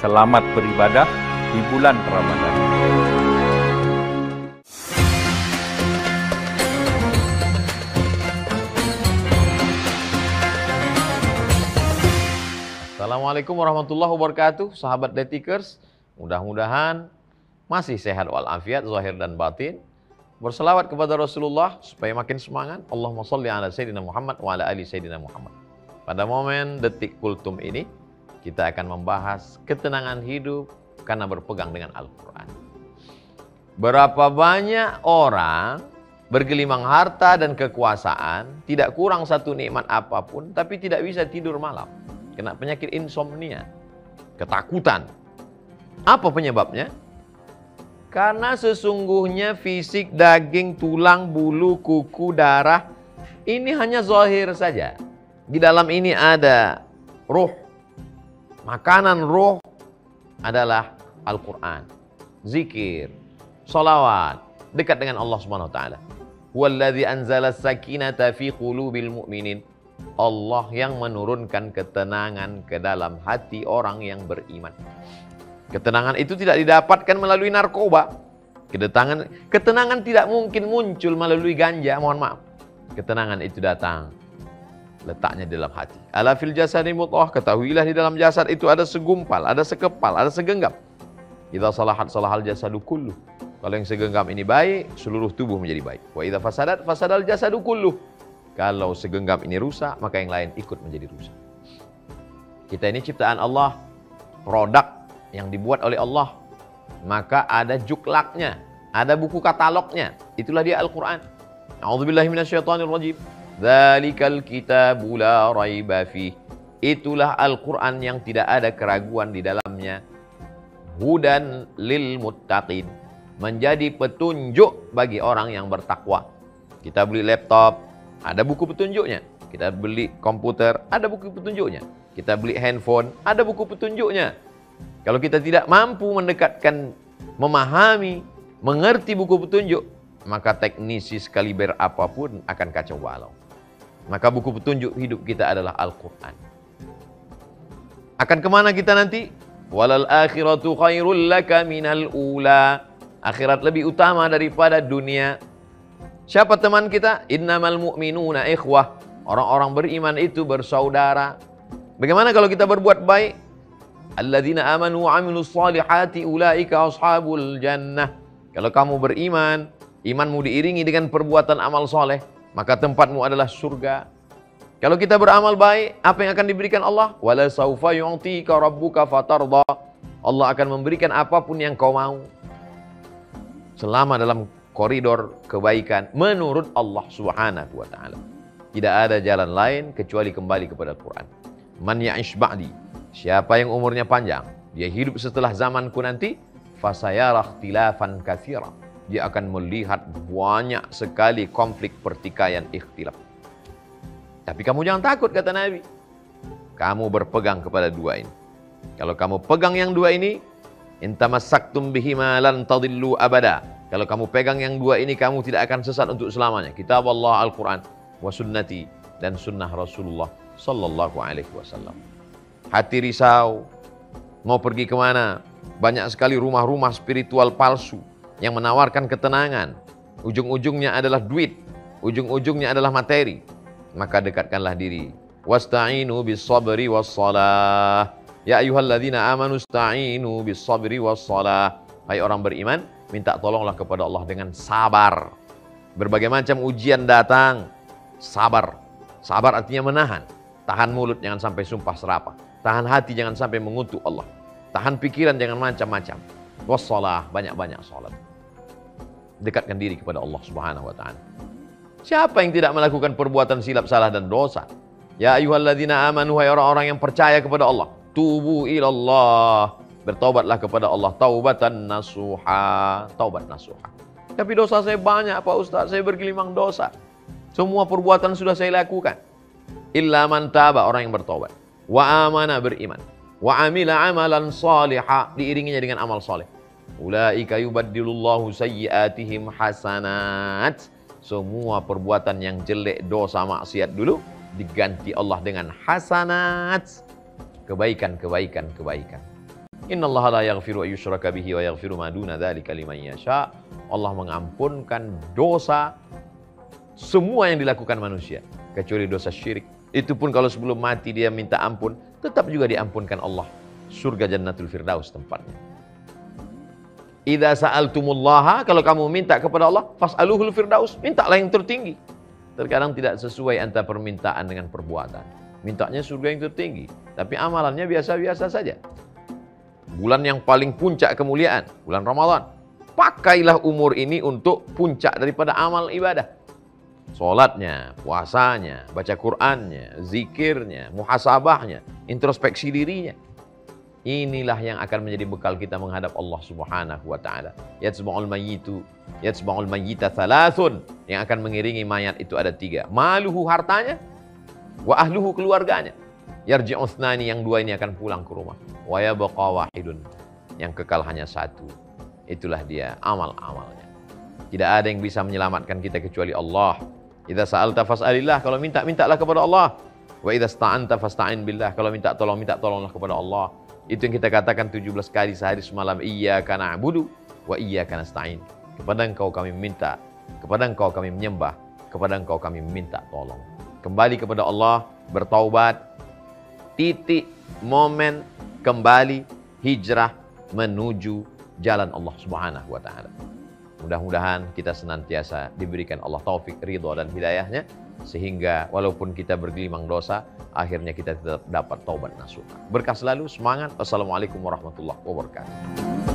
Selamat beribadah di bulan Ramadan. Assalamualaikum warahmatullahi wabarakatuh, sahabat Detikers. Mudah-mudahan masih sehat walafiat, zahir dan batin. Berselawat kepada Rasulullah supaya makin semangat. Allahumma sholli ala Sayyidina Muhammad wa ala ali Sayyidina Muhammad. Pada momen Detik Kultum ini, kita akan membahas ketenangan hidup karena berpegang dengan Al-Quran. Berapa banyak orang bergelimang harta dan kekuasaan, tidak kurang satu nikmat apapun, tapi tidak bisa tidur malam. Kena penyakit insomnia, ketakutan. Apa penyebabnya? Karena sesungguhnya fisik, daging, tulang, bulu, kuku, darah, ini hanya zahir saja. Di dalam ini ada ruh. Makanan ruh adalah Al-Quran, zikir, salawat, dekat dengan Allah Subhanahu wa taala. Huwallazi anzala as-sakinata fi qulubil mu'minin. Allah yang menurunkan ketenangan ke dalam hati orang yang beriman. Ketenangan itu tidak didapatkan melalui narkoba. Ketenangan tidak mungkin muncul melalui ganja, mohon maaf. Ketenangan itu datang, letaknya di dalam hati. Ala fil jasadi mudghah, ketahuilah di dalam jasad itu ada segumpal, ada sekepal, ada segenggam. Idza salahat salahal jasadu kulluh. Kalau yang segenggam ini baik, seluruh tubuh menjadi baik. Wa idza fasadat fasadal jasadu kulluh. Kalau segenggam ini rusak, maka yang lain ikut menjadi rusak. Kita ini ciptaan Allah, produk yang dibuat oleh Allah. Maka ada juklaknya, ada buku katalognya. Itulah dia Al-Quran. A'udzubillahi minasyaitonirrajim. Dzalikal kitabu la raiba fih. Itulah Al-Quran yang tidak ada keraguan di dalamnya. Hudan lil muttaqin. Menjadi petunjuk bagi orang yang bertakwa. Kita beli laptop, ada buku petunjuknya. Kita beli komputer, ada buku petunjuknya. Kita beli handphone, ada buku petunjuknya. Kalau kita tidak mampu mendekatkan, memahami, mengerti buku petunjuk, maka teknisi sekaliber apapun akan kacau balau. Maka buku petunjuk hidup kita adalah Al-Quran. Akan kemana kita nanti? Walal akhiratu khairul laka minal ula. Akhirat lebih utama daripada dunia. Siapa teman kita? Innamal mu'minuna ikhwah. Orang-orang beriman itu bersaudara. Bagaimana kalau kita berbuat baik? Alladzina amanu wa amilus salihati ulaika ashabul jannah. Kalau kamu beriman, imanmu diiringi dengan perbuatan amal soleh, maka tempatmu adalah surga. Kalau kita beramal baik, apa yang akan diberikan Allah? Wala saufa yu'tika rabbuka fatarda. Allah akan memberikan apapun yang kau mau. Selama dalam koridor kebaikan menurut Allah Subhanahu wa taala. Tidak ada jalan lain kecuali kembali kepada Al-Quran. Man ya'ish ba'di. Siapa yang umurnya panjang, dia hidup setelah zamanku nanti, fasayara ikhtilafan katsira. Dia akan melihat banyak sekali konflik, pertikaian, ikhtilaf. Tapi kamu jangan takut, kata Nabi. Kamu berpegang kepada dua ini. Kalau kamu pegang yang dua ini, intamassaktum bihima lan tadillu abada. Kalau kamu pegang yang dua ini, kamu tidak akan sesat untuk selamanya. Kitab Allah Al-Quran wa sunnati, dan sunnah Rasulullah sallallahu alaihi wasallam. Hati risau, mau pergi kemana? Banyak sekali rumah-rumah spiritual palsu yang menawarkan ketenangan. Ujung-ujungnya adalah duit, ujung-ujungnya adalah materi. Maka dekatkanlah diri. Wasta'inu bis sabri was salah. Ya ayyuhalladzina amanu ista'inu bis sabri was salah. Hai orang beriman, minta tolonglah kepada Allah dengan sabar. Berbagai macam ujian datang, sabar. Sabar artinya menahan. Tahan mulut, jangan sampai sumpah serapah. Tahan hati, jangan sampai mengutuk Allah. Tahan pikiran, jangan macam-macam. Wassalah, banyak-banyak salat. Dekatkan diri kepada Allah Subhanahu wa taala. Siapa yang tidak melakukan perbuatan silap, salah dan dosa? Ya ayyuhalladzina amanu, hai orang-orang yang percaya kepada Allah, tubu ilallah. Bertaubatlah kepada Allah, taubatan nasuha, taubat nasuha. Tapi dosa saya banyak, Pak Ustaz, saya bergelimang dosa. Semua perbuatan sudah saya lakukan. Illa man taba, orang yang bertaubat. Wa amana, beriman. Wa amila amalan salihah, diiringinya dengan amal saleh. Ulaika yubaddilullahu sayyiatihim hasanat. Semua perbuatan yang jelek, dosa, maksiat dulu diganti Allah dengan hasanat. Kebaikan, kebaikan, kebaikan. Innallaha la yaghfiru ayyushraka bihi wa yaghfiru ma duna dzalika liman yasha. Allah mengampunkan dosa semua yang dilakukan manusia kecuali dosa syirik. Itu pun kalau sebelum mati dia minta ampun, tetap juga diampunkan Allah. Surga Jannatul Firdaus tempatnya. Idza sa'altumullaha, kalau kamu minta kepada Allah, fas'aluhul firdaus, mintalah yang tertinggi. Terkadang tidak sesuai antara permintaan dengan perbuatan. Mintanya surga yang tertinggi, tapi amalannya biasa-biasa saja. Bulan yang paling puncak kemuliaan, bulan Ramadan. Pakailah umur ini untuk puncak daripada amal ibadah. Sholatnya, puasanya, baca Qur'annya, zikirnya, muhasabahnya, introspeksi dirinya. Inilah yang akan menjadi bekal kita menghadap Allah Subhanahu wa taala. Yatsba'ul mayyita thalathun, yang akan mengiringi mayat itu ada 3. Maluhu, hartanya, wa ahluhu, keluarganya. Yarji'u thnani, yang 2 ini akan pulang ke rumah. Wa yabqa wahidun, yang kekal hanya 1. Itulah dia amal-amalnya. Tidak ada yang bisa menyelamatkan kita kecuali Allah. Idza sa'alta fas'alillah, kalau minta, mintalah kepada Allah. Wa idza sta'anta fasta'in billah, kalau minta tolonglah kepada Allah. Itu yang kita katakan 17 kali sehari semalam. Iyyaka na'budu wa iyyaka nasta'in. Kepada Engkau kami minta, kepada Engkau kami menyembah, kepada Engkau kami minta tolong. Kembali kepada Allah, bertaubat, titik, momen, kembali, hijrah menuju jalan Allah Subhanahu wa ta'ala. Mudah-mudahan kita senantiasa diberikan Allah taufik, ridho dan hidayahnya, sehingga walaupun kita bergelimang dosa, akhirnya kita tetap dapat taubat nasuha. Berkah selalu, semangat. Wassalamualaikum warahmatullahi wabarakatuh.